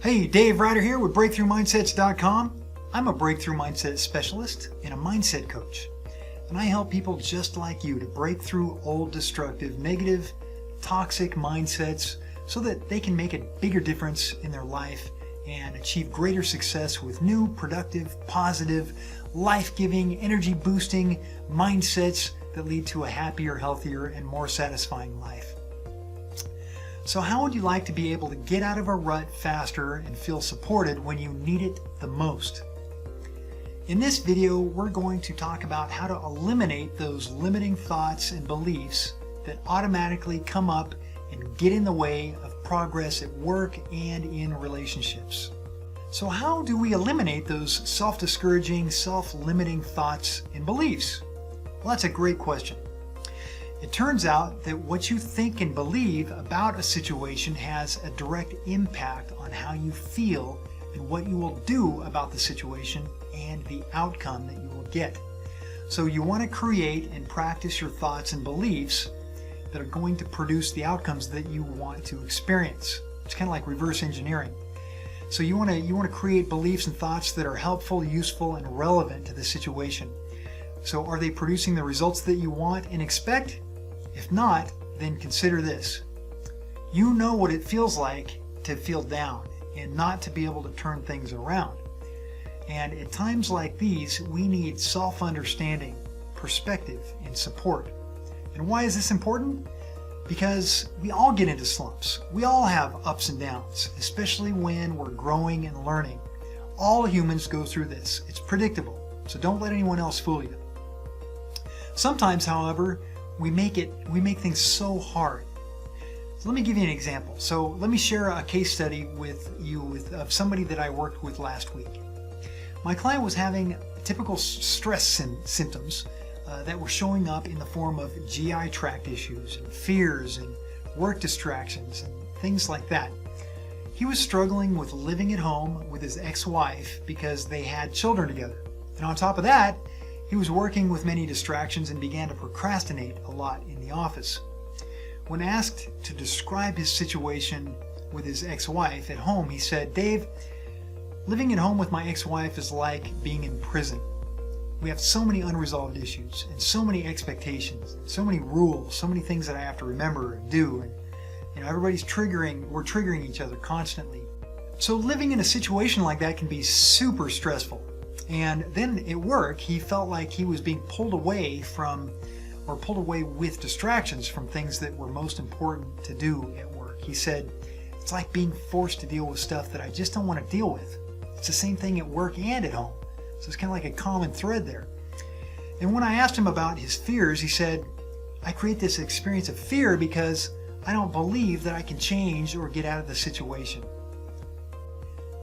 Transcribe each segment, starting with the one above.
Hey, Dave Ryder here with BreakthroughMindsets.com. I'm a breakthrough mindset specialist and a mindset coach. And I help people just like you to break through old, destructive, negative, toxic mindsets so that they can make a bigger difference in their life and achieve greater success with new, productive, positive, life-giving, energy-boosting mindsets that lead to a happier, healthier, and more satisfying life. So how would you like to be able to get out of a rut faster and feel supported when you need it the most? In this video, we're going to talk about how to eliminate those limiting thoughts and beliefs that automatically come up and get in the way of progress at work and in relationships. So how do we eliminate those self-discouraging, self-limiting thoughts and beliefs? Well, that's a great question. It turns out that what you think and believe about a situation has a direct impact on how you feel and what you will do about the situation and the outcome that you will get. So you want to create and practice your thoughts and beliefs that are going to produce the outcomes that you want to experience. It's kind of like reverse engineering. So you want to create beliefs and thoughts that are helpful, useful, and relevant to the situation. So are they producing the results that you want and expect? If not, then consider this. You know what it feels like to feel down and not to be able to turn things around. And at times like these, we need self-understanding, perspective, and support. And why is this important? Because we all get into slumps. We all have ups and downs, especially when we're growing and learning. All humans go through this. It's predictable, so don't let anyone else fool you. Sometimes, however, we make things so hard. So let me give you an example. So let me share a case study with you of somebody that I worked with last week. My client was having typical stress symptoms that were showing up in the form of GI tract issues and fears and work distractions and things like that. He was struggling with living at home with his ex-wife because they had children together. And on top of that, he was working with many distractions and began to procrastinate a lot in the office. When asked to describe his situation with his ex-wife at home, he said, "Dave, living at home with my ex-wife is like being in prison. We have so many unresolved issues and so many expectations, so many rules, so many things that I have to remember and do. And we're triggering each other constantly. So living in a situation like that can be super stressful." And then at work, he felt like he was being pulled away with distractions from things that were most important to do at work. He said, "It's like being forced to deal with stuff that I just don't want to deal with. It's the same thing at work and at home." So it's kind of like a common thread there. And when I asked him about his fears, he said, "I create this experience of fear because I don't believe that I can change or get out of the situation."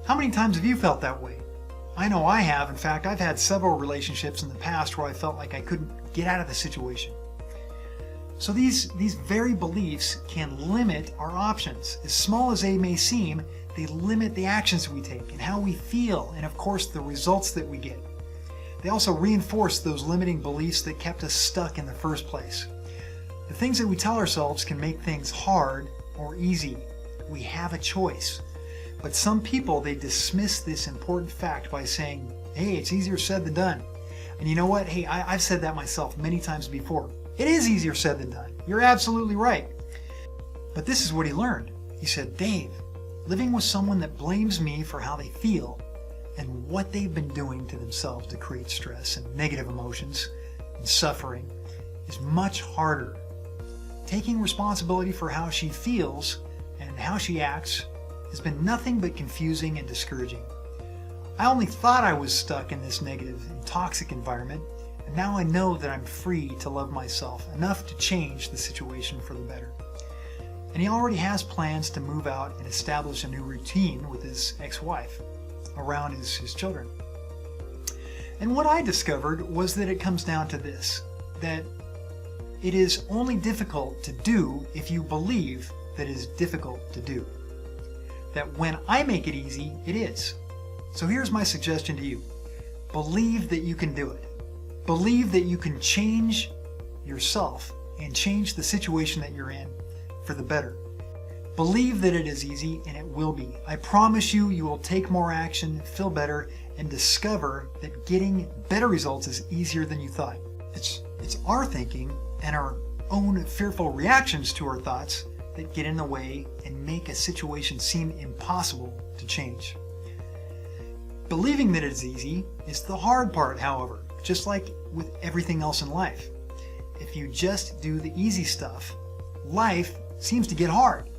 How many times have you felt that way? I know I have. In fact, I've had several relationships in the past where I felt like I couldn't get out of the situation. So these very beliefs can limit our options. As small as they may seem, they limit the actions we take and how we feel, and of course the results that we get. They also reinforce those limiting beliefs that kept us stuck in the first place. The things that we tell ourselves can make things hard or easy. We have a choice. But some people, they dismiss this important fact by saying, "Hey, it's easier said than done." And you know what? Hey, I've said that myself many times before. It is easier said than done. You're absolutely right. But this is what he learned. He said, "Dave, living with someone that blames me for how they feel and what they've been doing to themselves to create stress and negative emotions and suffering is much harder. Taking responsibility for how she feels and how she acts has been nothing but confusing and discouraging. I only thought I was stuck in this negative and toxic environment, and now I know that I'm free to love myself enough to change the situation for the better." And he already has plans to move out and establish a new routine with his ex-wife around his children. And what I discovered was that it comes down to this, that it is only difficult to do if you believe that it is difficult to do. That when I make it easy, it is. So here's my suggestion to you. Believe that you can do it. Believe that you can change yourself and change the situation that you're in for the better. Believe that it is easy, and it will be. I promise you, you will take more action, feel better, and discover that getting better results is easier than you thought. It's our thinking and our own fearful reactions to our thoughts that get in the way and make a situation seem impossible to change. Believing that it's easy is the hard part, however, just like with everything else in life. If you just do the easy stuff, life seems to get hard.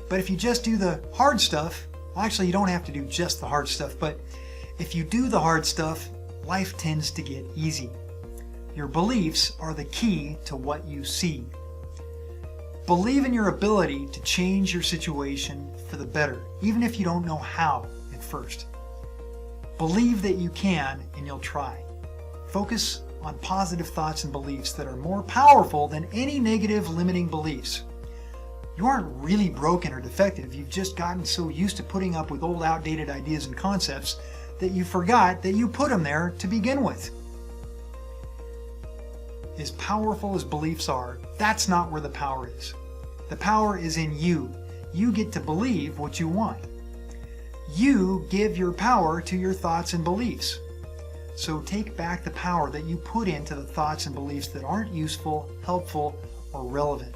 But if you just do the hard stuff, well, actually you don't have to do just the hard stuff, but if you do the hard stuff, life tends to get easy. Your beliefs are the key to what you see. Believe in your ability to change your situation for the better, even if you don't know how at first. Believe that you can, and you'll try. Focus on positive thoughts and beliefs that are more powerful than any negative limiting beliefs. You aren't really broken or defective. You've just gotten so used to putting up with old outdated ideas and concepts that you forgot that you put them there to begin with. As powerful as beliefs are, that's not where the power is. The power is in you. You get to believe what you want. You give your power to your thoughts and beliefs. So take back the power that you put into the thoughts and beliefs that aren't useful, helpful, or relevant,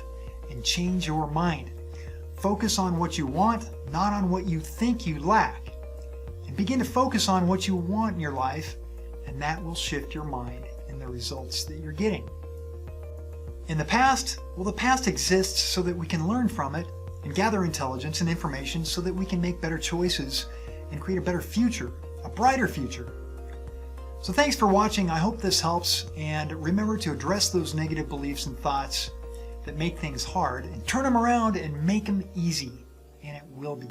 and change your mind. Focus on what you want, not on what you think you lack. And begin to focus on what you want in your life, and that will shift your mind and the results that you're getting. In the past, well, the past exists so that we can learn from it and gather intelligence and information so that we can make better choices and create a better future, a brighter future. So thanks for watching. I hope this helps, and remember to address those negative beliefs and thoughts that make things hard and turn them around and make them easy, and it will be.